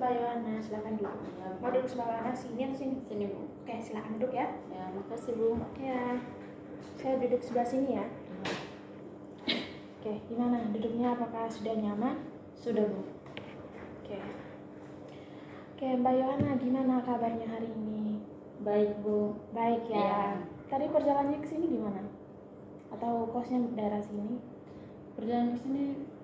Mbak Yohana, silakan duduk. Mau duduk sebelah mana? Sini atau sini? Sini, Bu. Oke, silakan duduk ya. Ya, makasih, Bu. Ya, saya duduk sebelah sini ya. Oke, gimana? Duduknya apakah sudah nyaman? Sudah, Bu. Oke. Oke, Mbak Yohana, gimana kabarnya hari ini? Baik, Bu. Baik ya. Iya. Tadi perjalanannya ke sini gimana? Atau kosnya daerah sini? Perjalanan ke sini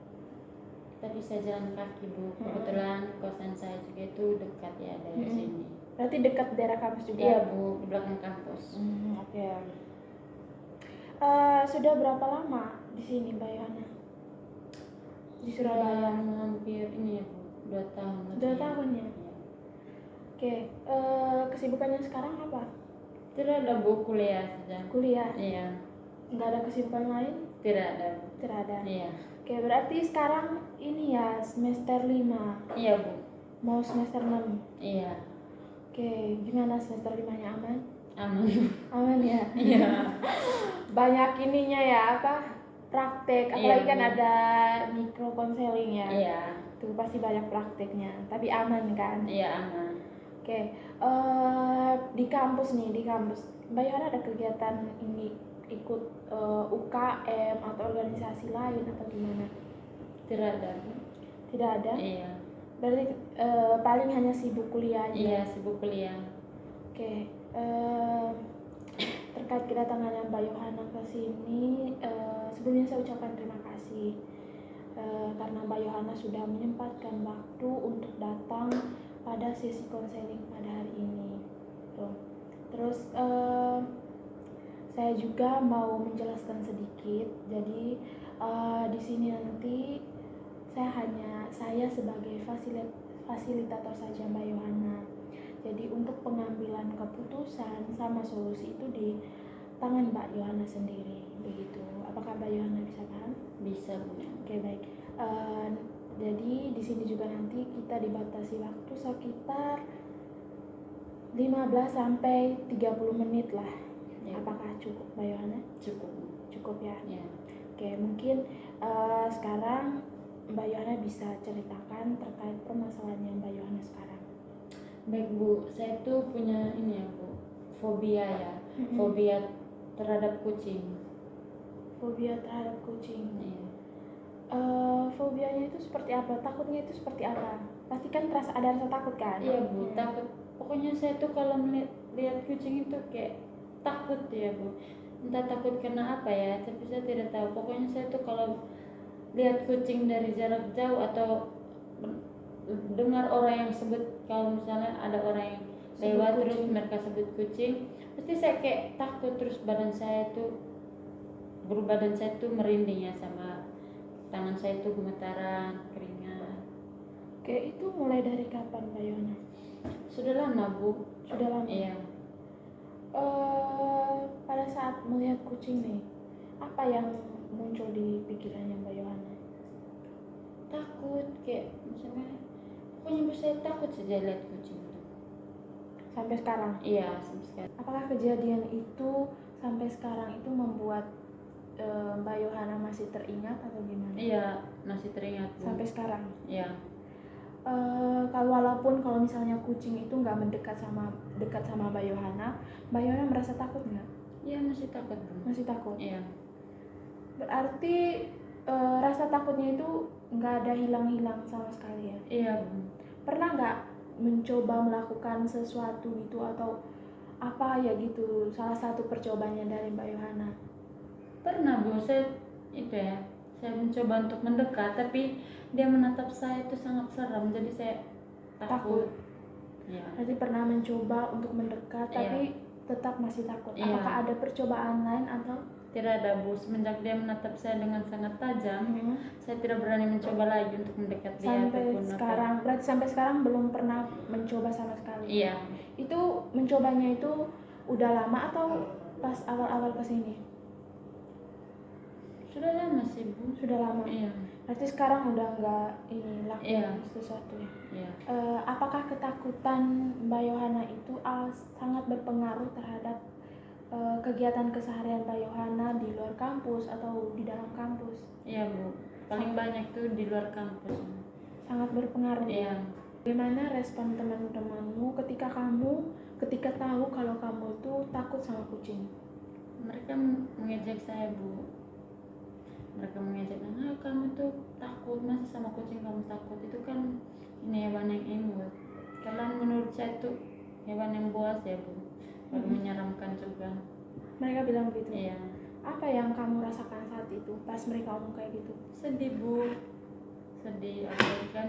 tadi saya jalan kaki, Bu. Kebetulan kosan saya juga itu dekat ya dari sini. Berarti dekat daerah kampus juga? Iya, Bu, di belakang kampus. Oke. Sudah berapa lama di sini, Mbak Yohana? Di Surabaya? Hampir ini ya, Bu, 2 tahun. 2 tahun ya? Iya. Oke, kesibukannya sekarang apa? Tidak ada, Bu, kuliah saja. Kuliah? Iya. Nggak ada kesibukan lain? Tidak ada, Bu. Tidak ada? Iya. Oke, berarti sekarang ini ya semester 5. Iya, Bu. Mau semester 6. Iya. Oke, gimana semester 5-nya aman? Aman. Aman ya? Iya. Banyak ininya ya, apa? Praktek, apalagi Iya, kan Bu. ada micro counseling ya. Iya. Tuh pasti banyak prakteknya, tapi aman kan? Iya, aman. Oke, di kampus nih, di kampus Mbak Yohana ada kegiatan ini ikut UKM atau organisasi lain atau gimana? Tidak ada, Bu. Tidak ada? Iya. Berarti paling hanya sibuk kuliah aja? Iya, sibuk kuliah. Oke, terkait kedatangannya Mbak Yohana ke sini, sebelumnya saya ucapkan terima kasih karena Mbak Yohana sudah menyempatkan waktu untuk datang pada sesi konseling pada hari ini. Tuh. Terus saya juga mau menjelaskan sedikit. Jadi di sini nanti saya sebagai fasilitator saja Mbak Yohana. Jadi untuk pengambilan keputusan sama solusi itu di tangan Mbak Yohana sendiri, begitu. Apakah Mbak Yohana bisa paham? Bisa, Bu. Oke, baik. Jadi di sini juga nanti kita dibatasi waktu sekitar 15 sampai 30 menit lah. Ya. Apakah cukup Mbak Yohana? Cukup. Cukup ya. Ya. Oke, mungkin sekarang Mbak Yohana bisa ceritakan terkait permasalahannya Mbak Yohana sekarang. Baik, Bu, saya tuh punya ini ya, Bu, fobia ya. Fobia terhadap kucing. Fobia terhadap kucing. Iya. Fobianya itu seperti apa? Takutnya itu seperti apa? Pasti kan ada rasa takut kan? Iya, Bu, takut. Pokoknya saya tuh kalau melihat kucing itu kayak takut ya, Bu. Entah takut karena apa ya, tapi saya tidak tahu. Pokoknya saya tuh kalau lihat kucing dari jarak jauh atau dengar orang yang sebut, kalau misalnya ada orang yang lewat terus mereka sebut kucing, pasti saya kayak takut, terus badan saya tuh merinding ya, sama tangan saya tuh gemetaran, keringat. Oke, itu mulai dari kapan Mbak Yohana? Sudah lama, Bu. Sudah lama? Iya. Pada saat melihat kucing nih, apa yang muncul di pikirannya Mbak Yohana? Takut, kayak misalnya pokoknya saya takut saja lihat kucing itu. Sampai sekarang? Iya, sampai sekarang. Apakah kejadian itu sampai sekarang itu membuat Mbak Yohana masih teringat atau gimana? Iya, masih teringat, Bu. Sampai sekarang? Iya. Walaupun kalau misalnya kucing itu nggak dekat sama Mbak Yohana merasa takut nggak? Iya, masih takut, Bu. Masih takut? Iya. Berarti rasa takutnya itu nggak ada hilang-hilang sama sekali ya? Iya, Bu. Pernah nggak mencoba melakukan sesuatu gitu atau apa ya gitu, salah satu percobaannya dari Mbak Yohana? Pernah, Bu, saya mencoba untuk mendekat, tapi dia menatap saya itu sangat seram, jadi saya takut. Ya. Berarti pernah mencoba untuk mendekat, tapi tetap masih takut. Iya. Apakah ada percobaan lain atau? Tidak ada, Bu. Semenjak dia menatap saya dengan sangat tajam, saya tidak berani mencoba lagi untuk mendekat dia. Berarti sampai sekarang belum pernah mencoba sama sekali? Iya. Itu mencobanya itu udah lama atau pas awal-awal kesini? Sudah lama sih, Bu. Sudah lama? Iya. Berarti sekarang udah nggak lakukan sesuatu ya? Iya. Apakah ketakutan Mbak Yohana itu sangat berpengaruh terhadap kegiatan keseharian Mbak Yohana di luar kampus atau di dalam kampus? Iya, Bu. Paling banyak tuh di luar kampus. Sangat berpengaruh. Iya. Bagaimana respon teman-temanmu ketika tahu kalau kamu itu takut sama kucing? Mereka mengejek saya, Bu. Mereka mengejek, nah kamu tuh takut, masih sama kucing kamu takut, itu kan ini hewan yang imut. Kalian menurut saya tuh hewan yang buas ya, Bu. Lalu menyeramkan juga. Mereka bilang begitu? Iya. Apa yang kamu rasakan saat itu pas mereka ngomong kayak gitu? Sedih, Bu. Sedih, apalagi kan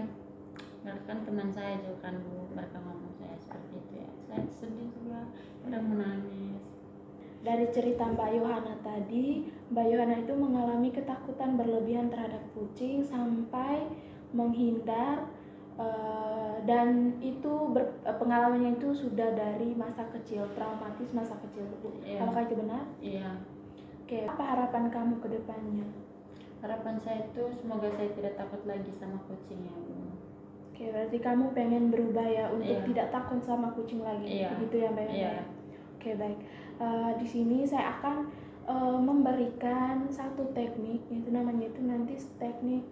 mereka kan teman saya juga kan, Bu. Mereka ngomong saya seperti itu ya. Saya sedih juga, kadang menangis. Dari cerita Mbak Yohana tadi, Mbak Yohana itu mengalami ketakutan berlebihan terhadap kucing sampai menghindar, dan itu pengalamannya itu sudah dari masa kecil, traumatis masa kecil. Iya. Apakah itu benar? Iya. Oke, apa harapan kamu ke depannya? Harapan saya itu semoga saya tidak takut lagi sama kucing ya, Bu. Oke, berarti kamu pengen berubah ya untuk Iya. tidak takut sama kucing lagi. Iya. Begitu ya, Mbak Yohana? Iya. Oke, baik. Di sini saya akan memberikan satu teknik, itu namanya itu nanti teknik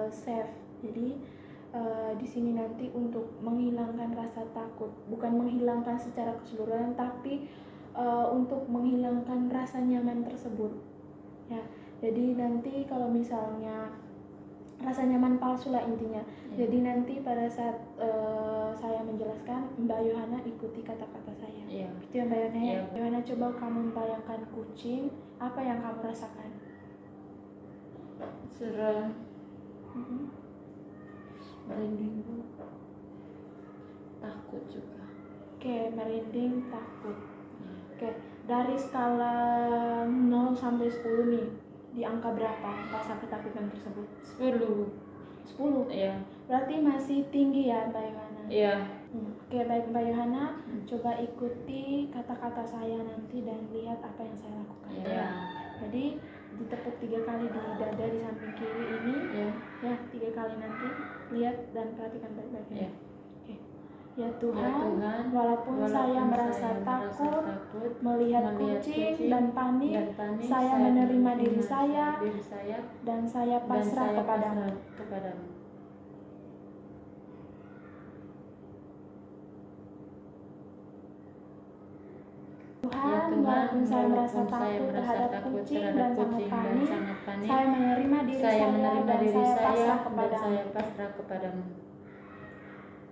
safe. Jadi di sini nanti untuk menghilangkan rasa takut, bukan menghilangkan secara keseluruhan, tapi untuk menghilangkan rasa nyaman tersebut. Ya, jadi nanti kalau misalnya rasa nyaman palsu lah intinya. Jadi nanti pada saat saya menjelaskan, Mbak Yohana ikuti kata-kata saya. Iya. Gitu ya Mbak Yohana ya. Iya. Mbak Yohana, coba kamu bayangkan kucing, apa yang kamu rasakan? Serem, merinding, Bu. Takut juga. Oke, merinding, takut. Iya. Oke, dari skala 0 sampai 10 nih, di angka berapa rasa ketakutan tersebut? 10. 10? Iya. Berarti masih tinggi ya Mbak Yohana? Iya. Oke, baik Mbak Yohana, coba ikuti kata-kata saya nanti dan lihat apa yang saya lakukan. Iya. Jadi ditepuk 3 kali di dada di samping kiri ini. Iya. Ya, 3 kali nanti. Lihat dan perhatikan baik-baik. Iya. Oke. Ya Tuhan, Ya Tuhan, walaupun saya merasa takut melihat kucing dan panik, saya menerima diri saya dan saya pasrah kepadamu. Tuhan, walaupun saya merasa takut terhadap kucing dan sangat panik, saya menerima diri saya dan saya pasrah kepadamu.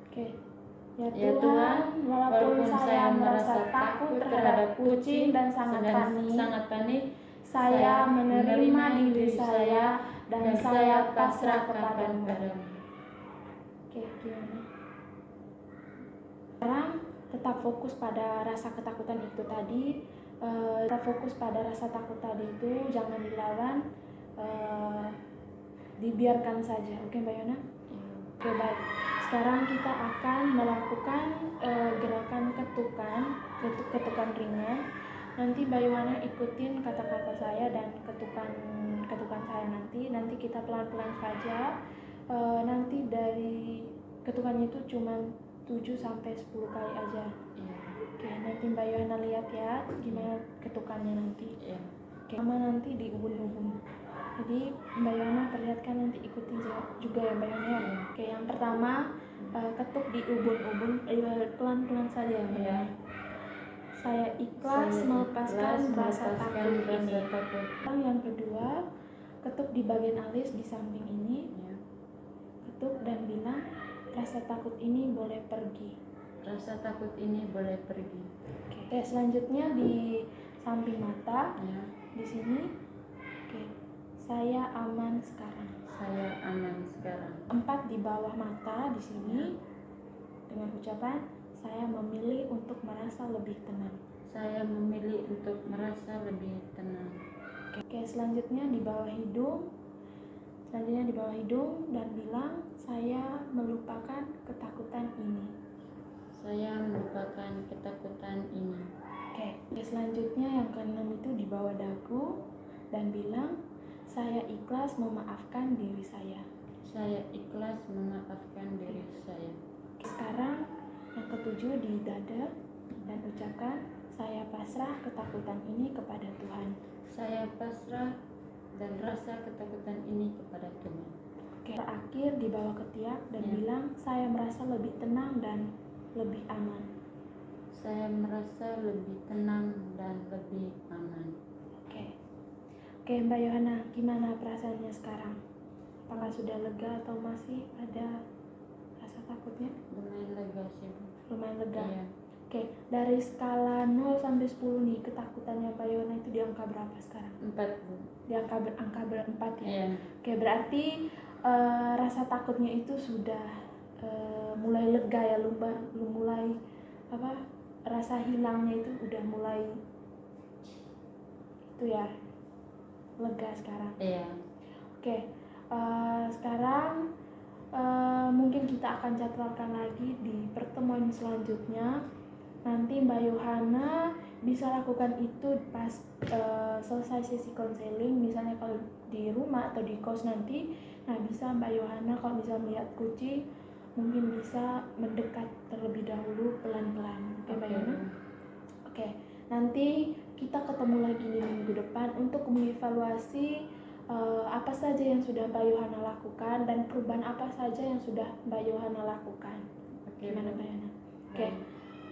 Oke. Ya Tuhan, walaupun saya merasa takut terhadap kucing dan sangat panik, saya menerima diri saya dan saya pasrah kepadamu. Oke, gimana? Sekarang tetap fokus pada rasa ketakutan itu tadi. Tetap fokus pada rasa takut tadi itu, jangan dilawan, dibiarkan saja. Oke Mbak Yona? Oke, baik. Sekarang kita akan melakukan gerakan ketukan ringan. Nanti Mbak Yohana ikutin kata-kata saya dan ketukan saya nanti kita pelan-pelan saja. Nanti dari ketukannya itu cuma 7 sampai 10 kali aja. Oke, nanti Mbak Yohana lihat ya gimana ketukannya nanti. Oke, sama nanti di ubun-ubun. Jadi Mbak Yohana perlihatkan, nanti ikuti juga ya Mbak Yohana. Oke, yang pertama ketuk di ubun-ubun, pelan-pelan saja ya Mbak Yohana. Saya ikhlas melepaskan rasa takut ini. Yang kedua, ketuk di bagian alis di samping ini. Ketuk dan bilang, rasa takut ini boleh pergi. Rasa takut ini boleh pergi. Oke, selanjutnya di samping mata. Di sini. Oke. Saya aman sekarang. Saya aman sekarang. 4 di bawah mata di sini. Dengan ucapan, saya memilih untuk merasa lebih tenang. Saya memilih untuk merasa lebih tenang. Oke, selanjutnya di bawah hidung. Dan bilang, saya melupakan ketakutan ini. Saya melupakan ketakutan ini. Oke, selanjutnya yang keenam itu di bawah dagu dan bilang, saya ikhlas memaafkan diri saya. Saya ikhlas memaafkan diri saya. Sekarang yang ketujuh di dada dan ucapkan, saya pasrah ketakutan ini kepada Tuhan. Saya pasrah dan rasa ketakutan ini kepada Tuhan. Oke, terakhir dibawa ke tiak dan Ya. bilang saya merasa lebih tenang dan lebih aman. Saya merasa lebih tenang dan lebih aman. Oke. Oke, Mbak Yohana, gimana perasaannya sekarang? Apakah sudah lega atau masih ada rasa takutnya? Lumayan lega sih, Bu. Lumayan lega. Iya. Oke, dari skala 0 sampai 10 nih, ketakutannya Mbak Yohana itu di angka berapa sekarang? 4, Bu. Di angka berempat ya? Iya. Oke, berarti rasa takutnya itu sudah mulai lega ya, mulai apa? Rasa hilangnya itu udah mulai itu ya, lega sekarang. Iya. Oke, sekarang mungkin kita akan jadwalkan lagi di pertemuan selanjutnya. Nanti Mbak Yohana bisa lakukan itu pas selesai sesi konseling, misalnya kalau di rumah atau di kos nanti. Nah, bisa Mbak Yohana kalau bisa melihat kucing, mungkin bisa mendekat terlebih dahulu pelan-pelan. Oke, Mbak Yohana? Oke, nanti kita ketemu lagi di minggu depan untuk mengevaluasi apa saja yang sudah Mbak Yohana lakukan dan perubahan apa saja yang sudah Mbak Yohana lakukan. Oke, Gimana Bu. Mbak Yohana? Oke. Baik.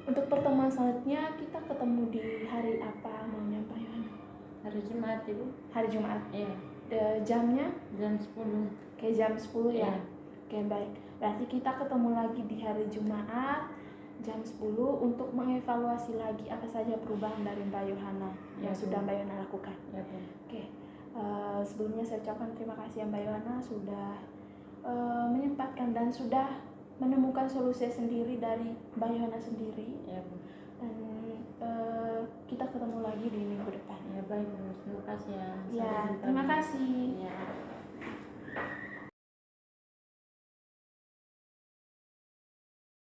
Untuk pertemuan selanjutnya kita ketemu di hari apa maunya Mbak Yohana? Hari Jumat, Ibu. Hari Jumat. Iya. Jamnya? Jam 10. Oke, jam 10 ya. Iya. Oke, baik. Berarti kita ketemu lagi di hari Jumat jam 10 untuk mengevaluasi lagi apa saja perubahan dari Mbak Yohana yang Ya, sudah Bu. Mbak Yohana lakukan. Ya, Bu. Oke, sebelumnya saya ucapkan terima kasih ya Mbak Yohana sudah menyempatkan dan sudah menemukan solusi sendiri dari Mbak Yohana sendiri. Ya, Bu. Dan kita ketemu lagi di minggu depan. Ya, baik, Bu. Terima kasih ya. Ya, Sampai jumpa, terima Bu. kasih. Ya.